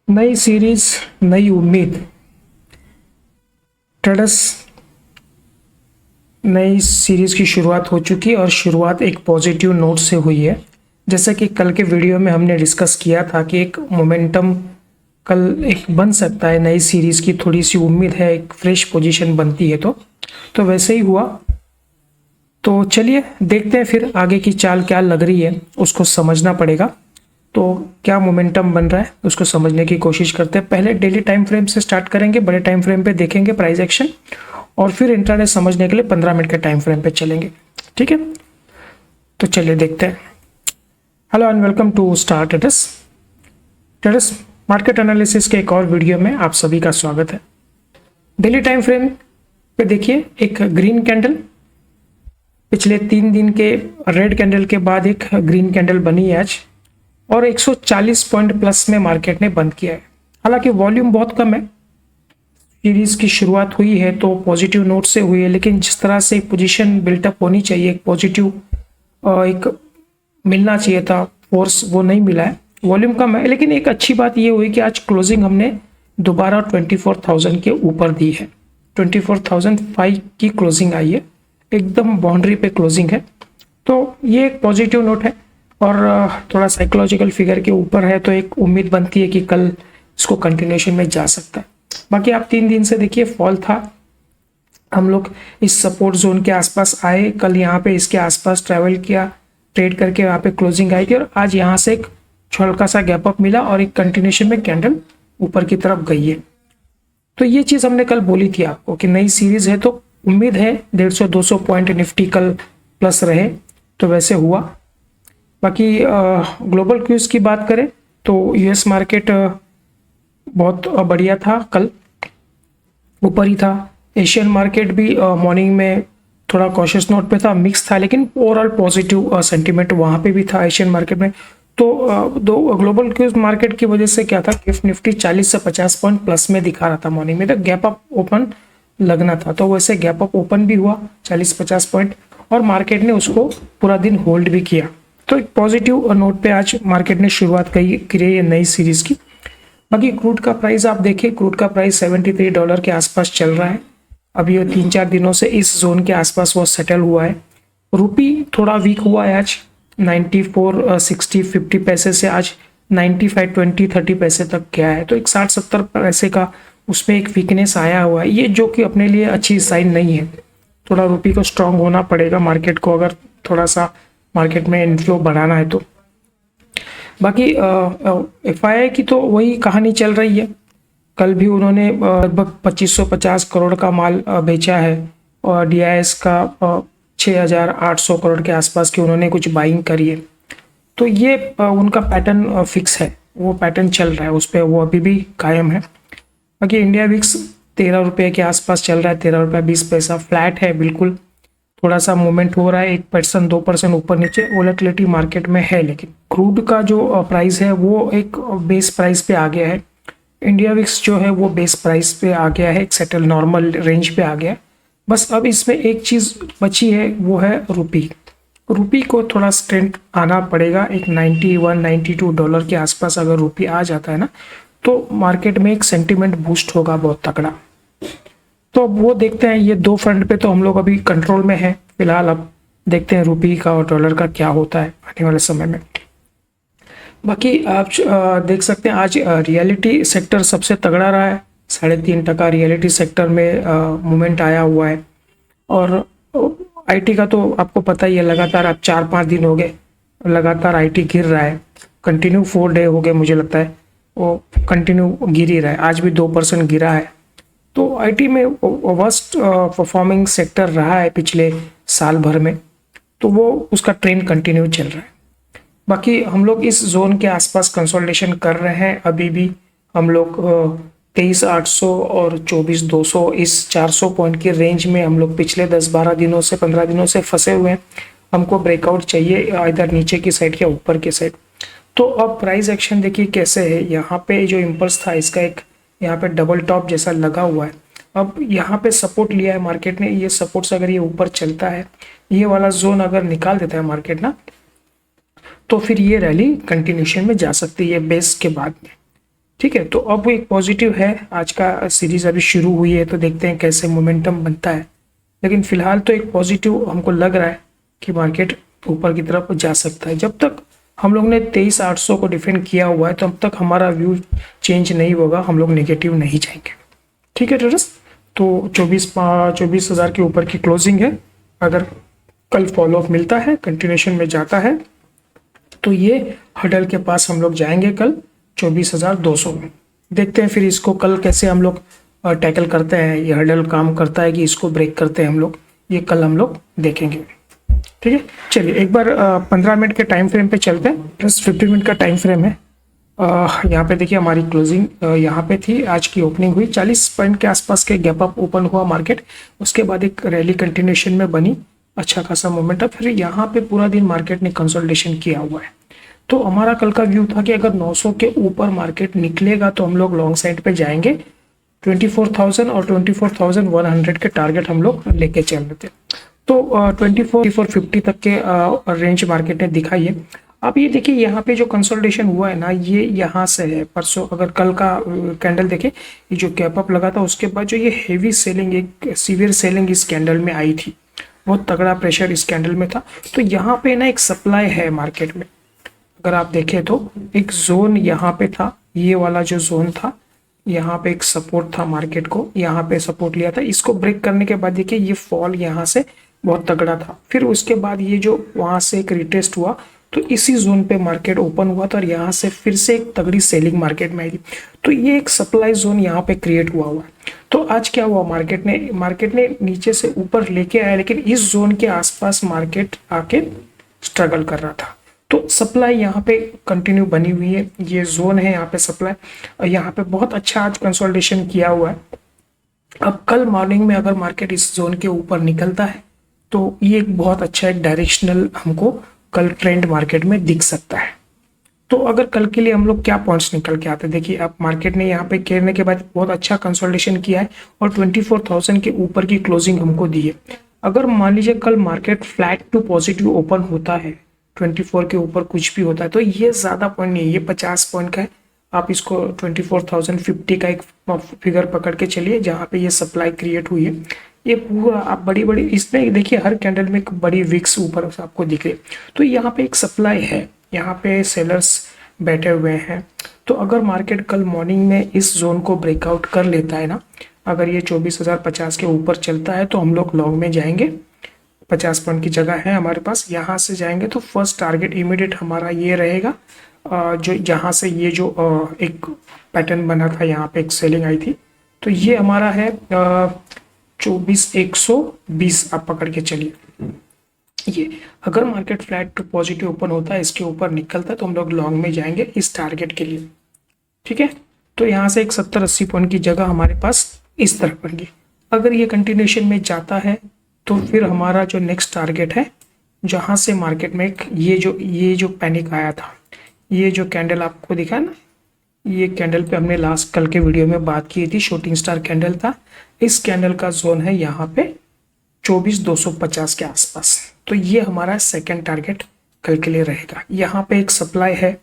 नई सीरीज, नई उम्मीद। ट्रेडर्स, नई सीरीज की शुरुआत हो चुकी है और शुरुआत एक पॉजिटिव नोट से हुई है। जैसा कि कल के वीडियो में हमने डिस्कस किया था कि एक मोमेंटम कल एक बन सकता है, नई सीरीज की थोड़ी सी उम्मीद है, एक फ्रेश पोजीशन बनती है तो वैसे ही हुआ। तो चलिए देखते हैं फिर आगे की चाल क्या लग रही है, उसको समझना पड़ेगा। तो क्या मोमेंटम बन रहा है उसको समझने की कोशिश करते हैं। पहले डेली टाइम फ्रेम से स्टार्ट करेंगे, बड़े टाइम फ्रेम पे देखेंगे प्राइस एक्शन, और फिर इंट्राडे समझने के लिए 15 मिनट के टाइम फ्रेम पे चलेंगे। ठीक है, तो चलिए देखते हैं। Hello and welcome to Star Traders. Traders market analysis के एक और वीडियो में आप सभी का स्वागत है। डेली टाइम फ्रेम पे देखिए, एक ग्रीन कैंडल, पिछले 3 दिन के रेड कैंडल के बाद एक ग्रीन कैंडल बनी है आज, और 140 पॉइंट प्लस में मार्केट ने बंद किया है। हालांकि वॉल्यूम बहुत कम है, सीरीज की शुरुआत हुई है तो पॉजिटिव नोट से हुई है, लेकिन जिस तरह से पोजीशन बिल्टअप होनी चाहिए, एक पॉजिटिव एक मिलना चाहिए था फोर्स, वो नहीं मिला है। वॉल्यूम कम है, लेकिन एक अच्छी बात ये हुई कि आज क्लोजिंग हमने दोबारा 24,000 के ऊपर दी है। 24,005 की क्लोजिंग आई है, एकदम बाउंड्री पे क्लोजिंग है, तो ये एक पॉजिटिव नोट है। और थोड़ा साइकोलॉजिकल फिगर के ऊपर है, तो एक उम्मीद बनती है कि कल इसको कंटिन्यूशन में जा सकता है। बाकी आप 3 दिन से देखिए फॉल था, हम लोग इस सपोर्ट जोन के आसपास आए, कल यहाँ पे इसके आसपास ट्रैवल किया, ट्रेड करके यहाँ पे क्लोजिंग आई थी, और आज यहाँ से एक हल्का सा गैप अप मिला और एक कंटिन्यूशन में कैंडल ऊपर की तरफ गई है। तो ये चीज हमने कल बोली थी आपको कि नई सीरीज है, तो उम्मीद है 150-200 पॉइंट निफ्टी कल प्लस रहे, तो वैसे हुआ। बाकी ग्लोबल क्यूज की बात करें तो यूएस मार्केट बहुत बढ़िया था, कल ऊपर ही था। एशियन मार्केट भी मॉर्निंग में थोड़ा कॉशियस नोट पे था, मिक्स था, लेकिन ओवरऑल पॉजिटिव सेंटीमेंट वहाँ पे भी था एशियन मार्केट में। तो दो ग्लोबल क्यूज मार्केट की वजह से क्या था, निफ्टी 40 से 50 पॉइंट प्लस में दिखा रहा था मॉर्निंग में, तो गैप अप ओपन लगना था, तो वैसे गैप अप ओपन भी हुआ 40-50 पॉइंट, और मार्केट ने उसको पूरा दिन होल्ड भी किया। तो एक पॉजिटिव नोट पे आज मार्केट ने शुरुआत की है नई सीरीज की। बाकी क्रूड का प्राइस आप देखिए, क्रूड का प्राइस $73 के आसपास चल रहा है। अभी 3-4 दिनों से इस जोन के आसपास वो सेटल हुआ है। रुपी थोड़ा वीक हुआ है आज, 94.60-50 पैसे से आज 95.20-30 पैसे तक गया है, तो एक 60-70 पैसे का उसमें एक वीकनेस आया हुआ है, ये जो कि अपने लिए अच्छी साइन नहीं है। थोड़ा रुपी को स्ट्रांग होना पड़ेगा मार्केट को, अगर थोड़ा सा मार्केट में इनफ्लो बढ़ाना है तो। बाकी एफआईआई की तो वही कहानी चल रही है, कल भी उन्होंने लगभग 2550 करोड़ का माल बेचा है, और डीआईएस का 6800 करोड़ के आसपास की उन्होंने कुछ बाइंग करी है। तो ये उनका पैटर्न फिक्स है, वो पैटर्न चल रहा है, उस पर वो अभी भी कायम है। बाकी इंडिया विक्स 13 रुपये के आसपास चल रहा है, 13 रुपये 20 पैसा, फ्लैट है बिल्कुल। थोड़ा सा मूवमेंट हो रहा है, 1% 2% ऊपर नीचे वोलेटिलिटी मार्केट में है, लेकिन क्रूड का जो प्राइस है वो एक बेस प्राइस पे आ गया है। इंडिया विक्स जो है वो बेस प्राइस पे आ गया है, एक सेटल नॉर्मल रेंज पे आ गया है। बस अब इसमें एक चीज़ बची है, वो है रुपी। रुपी को थोड़ा स्ट्रेंथ आना पड़ेगा, एक $91-92 के आसपास अगर रुपी आ जाता है ना, तो मार्केट में एक सेंटिमेंट बूस्ट होगा बहुत तगड़ा। तो अब वो देखते हैं, ये 2 फ्रंट पे तो हम लोग अभी कंट्रोल में है फिलहाल। अब देखते हैं रुपी का और डॉलर का क्या होता है आने वाले समय में। बाकी आप देख सकते हैं आज रियलिटी सेक्टर सबसे तगड़ा रहा है, 3.5% रियलिटी सेक्टर में मूवमेंट आया हुआ है। और आईटी का तो आपको पता ही है, लगातार अब 4-5 दिन हो गए लगातार आईटी गिर रहा है, कंटिन्यू 4 डे हो गए मुझे लगता है, वो कंटिन्यू गिर ही रहा है, आज भी 2% गिरा है। तो आईटी में वर्स्ट परफॉर्मिंग सेक्टर रहा है पिछले साल भर में, तो वो उसका ट्रेंड कंटिन्यू चल रहा है। बाकी हम लोग इस जोन के आसपास कंसोलिडेशन कर रहे हैं, अभी भी हम लोग 23,800 और 24,200 इस 400 पॉइंट की रेंज में हम लोग पिछले 10-12 दिनों से 15 दिनों से फंसे हुए हैं। हमको ब्रेकआउट चाहिए इधर नीचे की साइड या ऊपर की साइड। तो अब प्राइस एक्शन देखिए कैसे है, यहाँ पे जो इम्पल्स था इसका एक यहाँ पे डबल टॉप जैसा लगा हुआ है। अब यहाँ पे सपोर्ट लिया है मार्केट ने, ये सपोर्ट से अगर ये ऊपर चलता है, ये वाला जोन अगर निकाल देता है मार्केट ना, तो फिर ये रैली कंटिन्यूशन में जा सकती है बेस के बाद में। ठीक है, तो अब वो एक पॉजिटिव है। आज का सीरीज अभी शुरू हुई है तो देखते हैं कैसे मोमेंटम बनता है, लेकिन फिलहाल तो एक पॉजिटिव हमको लग रहा है कि मार्केट ऊपर की तरफ जा सकता है। जब तक हम लोग ने 23,800 को डिफेंड किया हुआ है तब तक हमारा व्यू चेंज नहीं होगा, हम लोग नेगेटिव नहीं जाएंगे। ठीक है ट्रेडर्स, तो 24,000 के ऊपर की क्लोजिंग है। अगर कल फॉलो अप मिलता है, कंटिन्यूशन में जाता है, तो ये हडल के पास हम लोग जाएंगे कल 24,200 में। देखते हैं फिर इसको कल कैसे हम लोग टैकल करते हैं, ये हडल काम करता है कि इसको ब्रेक करते हैं हम लोग, ये कल हम लोग देखेंगे। ठीक है, चलिए एक बार 15 मिनट के टाइम फ्रेम पे चलते हैं, प्लस 15 मिनट का टाइम फ्रेम है। यहाँ पे देखिए हमारी क्लोजिंग यहाँ पे थी, आज की ओपनिंग हुई 40 पॉइंट के आसपास के गैप अप ओपन हुआ मार्केट, उसके बाद एक रैली कंटिन्यूशन में बनी, अच्छा खासा मोमेंटम, फिर यहाँ पे पूरा दिन मार्केट ने कंसोलिडेशन किया हुआ है। तो हमारा कल का व्यू था कि अगर 900 के ऊपर मार्केट निकलेगा तो हम लोग लॉन्ग साइड पे जाएंगे, 24,000 और 24,100 के टारगेट हम लोग लेके चल रहे थे। तो 24,450 तक के रेंज मार्केट ने दिखाई है। अब ये देखिए यहाँ पे जो कंसोलिडेशन हुआ है ना, ये यहाँ से है परसों, अगर कल का कैंडल देखें, ये जो गैप अप लगा था उसके बाद जो ये हेवी सेलिंग, एक सीवियर सेलिंग इस कैंडल में आई थी, बहुत तगड़ा प्रेशर इस कैंडल में था। तो यहाँ पे ना एक सप्लाई है मार्केट में, अगर आप देखें तो एक जोन यहाँ पे था, ये वाला जो जोन था, यहाँ पे एक सपोर्ट था मार्केट को, यहाँ पे सपोर्ट लिया था, इसको ब्रेक करने के बाद देखिए ये फॉल यहाँ से बहुत तगड़ा था, फिर उसके बाद ये जो वहां से एक रिटेस्ट हुआ तो इसी जोन पे मार्केट ओपन हुआ था और यहाँ से फिर से एक तगड़ी सेलिंग मार्केट में आई थी। तो ये एक सप्लाई जोन यहाँ पे क्रिएट हुआ हुआ है। तो आज क्या हुआ, मार्केट ने नीचे से ऊपर लेके आया, लेकिन इस जोन के आसपास मार्केट आके स्ट्रगल कर रहा था। तो सप्लाई यहाँ पे कंटिन्यू बनी हुई है, ये जोन है यहाँ पे सप्लाई, और यहाँ पे बहुत अच्छा आज कंसोलिडेशन किया हुआ है। अब कल मॉर्निंग में अगर मार्केट इस जोन के ऊपर निकलता है तो ये एक बहुत अच्छा एक डायरेक्शनल हमको कल ट्रेंड मार्केट में दिख सकता है। तो अगर कल के लिए हम लोग क्या पॉइंट्स निकल के आते हैं, देखिए अब मार्केट ने यहाँ पे घेरने के बाद बहुत अच्छा कंसोलिडेशन किया है और 24,000 के ऊपर की क्लोजिंग हमको दी है। अगर मान लीजिए कल market flat to positive open होता है, 24 के ऊपर कुछ भी होता है, तो ये ज़्यादा पॉइंट नहीं है, ये 50 पॉइंट का है। आप इसको 24,050 का एक फिगर पकड़ के चलिए जहाँ पे ये सप्लाई क्रिएट हुई है। ये पूरा आप बड़ी इसमें देखिए हर कैंडल में एक बड़ी विक्स ऊपर आपको दिख रही है, तो यहाँ पे एक सप्लाई है, यहाँ पे सेलर्स बैठे हुए हैं। तो अगर मार्केट कल मॉर्निंग में इस जोन को ब्रेकआउट कर लेता है ना, अगर ये 24,050 के ऊपर चलता है तो हम लोग लॉन्ग में जाएंगे, 50 पॉइंट की जगह है हमारे पास, यहाँ से जाएंगे तो फर्स्ट टारगेट इमीडिएट हमारा ये रहेगा, जो यहाँ से ये जो एक पैटर्न बना था, यहाँ पे एक सेलिंग आई थी, तो ये हमारा है 24,120 आप पकड़ के चलिए। ये अगर market flat to positive open होता है, इसके ऊपर निकलता है तो हम लोग लॉन्ग में जाएंगे इस टारगेट के लिए। ठीक है, तो यहाँ से एक 70-80 पॉइंट की जगह हमारे पास इस तरह बन गई। अगर ये कंटिन्यूशन में जाता है तो फिर हमारा जो नेक्स्ट टारगेट है, जहाँ से मार्केट में एक ये जो पैनिक आया था, ये जो कैंडल आपको दिखा ना, ये कैंडल पे हमने लास्ट कल के वीडियो में बात की थी, शूटिंग स्टार कैंडल था, इस कैंडल का जोन है यहाँ पे 24,250 के आसपास। तो ये हमारा सेकंड टारगेट कल के लिए रहेगा। यहाँ पे एक सप्लाई है,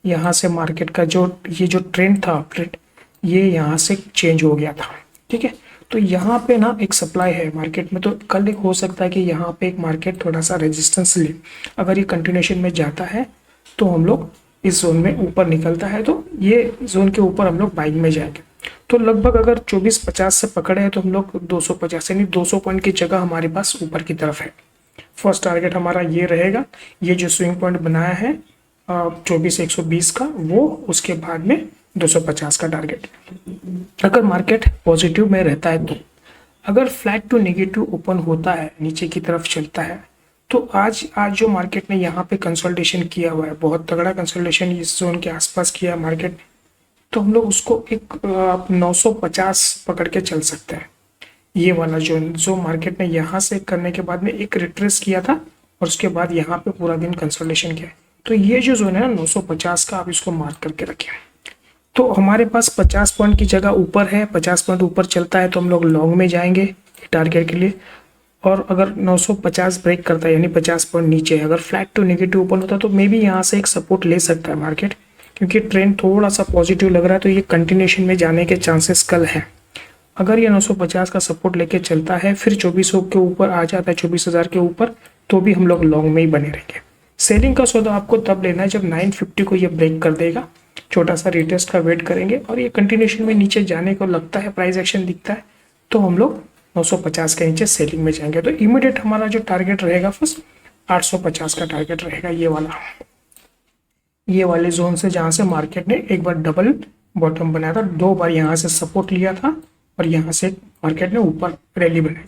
यहाँ से मार्केट का ये जो ट्रेंड था अपट्रेंड, ये यहाँ से चेंज हो गया था। ठीक है, तो यहाँ पे ना एक सप्लाई है मार्केट में, तो कल एक हो सकता है कि यहाँ पे एक मार्केट थोड़ा सा रेजिस्टेंस ले, अगर ये कंटिन्यूशन में जाता है तो हम लोग इस जोन में ऊपर निकलता है तो ये जोन के ऊपर हम लोग बाइंग में जाएंगे। तो लगभग अगर 24,50 से पकड़े हैं तो हम लोग 250 यानी 200 पॉइंट की जगह हमारे पास ऊपर की तरफ है। फर्स्ट टारगेट हमारा ये रहेगा, ये जो स्विंग पॉइंट बनाया है 24,120 का, वो उसके बाद में 250 का टारगेट। अगर मार्केट पॉजिटिव में रहता है तो, अगर फ्लैट टू नेगेटिव ओपन होता है, नीचे की तरफ चलता है, तो आज जो मार्केट ने यहाँ पे कंसोलिडेशन किया हुआ है, बहुत तगड़ा कंसोलिडेशन इस जोन के आसपास किया मार्केट ने, तो हम लोग उसको एक 950 पकड़ के चल सकते हैं। ये वाला जो मार्केट ने यहाँ से करने के बाद में एक रिट्रेस किया था और उसके बाद यहाँ पे पूरा दिन कंसोलिडेशन किया, तो ये जो जोन है ना 950 का, आप इसको मार्क करके रखें। तो हमारे पास 50 पॉइंट की जगह ऊपर है, 50 पॉइंट ऊपर चलता है तो हम लोग लॉन्ग में जाएंगे टारगेट के लिए। और अगर 950 ब्रेक करता है यानी 50 पॉइंट नीचे, अगर फ्लैट टू नेगेटिव ओपन होता है तो मे बी यहाँ से एक सपोर्ट ले सकता है मार्केट, क्योंकि ट्रेंड थोड़ा सा पॉजिटिव लग रहा है, तो ये कंटिन्यूशन में जाने के चांसेस कल हैं। अगर ये 950 का सपोर्ट लेके चलता है, फिर 2400 के ऊपर आ जाता है, 24,000 के ऊपर, तो भी हम लोग लॉन्ग में ही बने रहेंगे। सेलिंग का सौदा आपको तब लेना है जब 950 को ये ब्रेक कर देगा, छोटा सा रिटेस्ट का वेट करेंगे और ये कंटिन्यूशन में नीचे जाने को लगता है, प्राइस एक्शन दिखता है, तो हम लोग 950 के नीचे सेलिंग में जाएंगे। तो इमीडिएट हमारा जो टारगेट रहेगा फर्स्ट 850 का टारगेट रहेगा, ये वाले जोन से, जहाँ से मार्केट ने एक बार डबल बॉटम बनाया था, 2 बार यहाँ से सपोर्ट लिया था और यहाँ से मार्केट ने ऊपर रैली बनाई।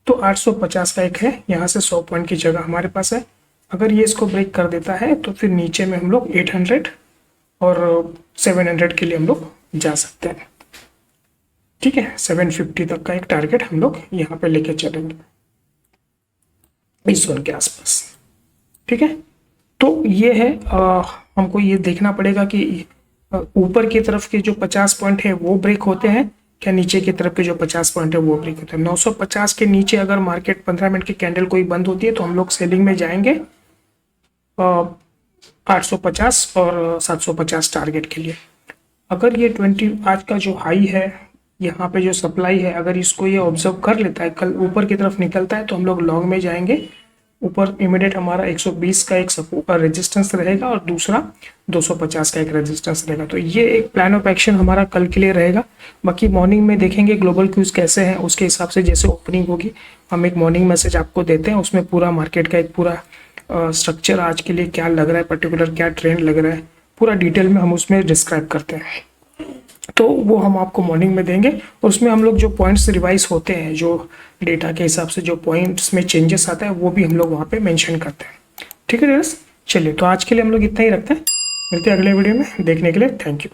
तो 850 का एक है, यहाँ से 100 पॉइंट की जगह हमारे पास है। अगर ये इसको ब्रेक कर देता है तो फिर नीचे में हम लोग 800 और 700 के लिए हम लोग जा सकते हैं। ठीक है, 750 तक का एक टारगेट हम लोग यहाँ पे लेके चलेंगे इस जोन के आसपास। ठीक है, तो ये है, हमको ये देखना पड़ेगा कि ऊपर की तरफ के जो 50 पॉइंट है वो ब्रेक होते हैं क्या, नीचे की तरफ के जो 50 पॉइंट है वो ब्रेक होते हैं। 950 के नीचे अगर मार्केट 15 मिनट की कैंडल कोई बंद होती है तो हम लोग सेलिंग में जाएंगे 850 और 750 टारगेट के लिए। अगर ये 20 आज का जो हाई है, यहाँ पे जो सप्लाई है, अगर इसको ये ऑब्जर्व कर लेता है, कल ऊपर की तरफ निकलता है, तो हम लोग लॉन्ग में जाएंगे। ऊपर इमीडिएट हमारा 120 का एक रेजिस्टेंस रहेगा और दूसरा 250 का एक रेजिस्टेंस रहेगा। तो ये एक प्लान ऑफ एक्शन हमारा कल के लिए रहेगा। बाकी मॉर्निंग में देखेंगे ग्लोबल क्यूज कैसे हैं, उसके हिसाब से जैसे ओपनिंग होगी हम एक मॉर्निंग मैसेज आपको देते हैं, उसमें पूरा मार्केट का एक पूरा स्ट्रक्चर आज के लिए क्या लग रहा है, पर्टिकुलर क्या ट्रेंड लग रहा है, पूरा डिटेल में हम उसमें डिस्क्राइब करते हैं। तो वो हम आपको मॉर्निंग में देंगे और उसमें हम लोग जो पॉइंट्स रिवाइज होते हैं, जो डेटा के हिसाब से जो पॉइंट्स में चेंजेस आता है, वो भी हम लोग वहाँ पे मेंशन करते हैं। ठीक है, चलिए, तो आज के लिए हम लोग इतना ही रखते हैं। मिलते हैं अगले वीडियो में, देखने के लिए थैंक यू।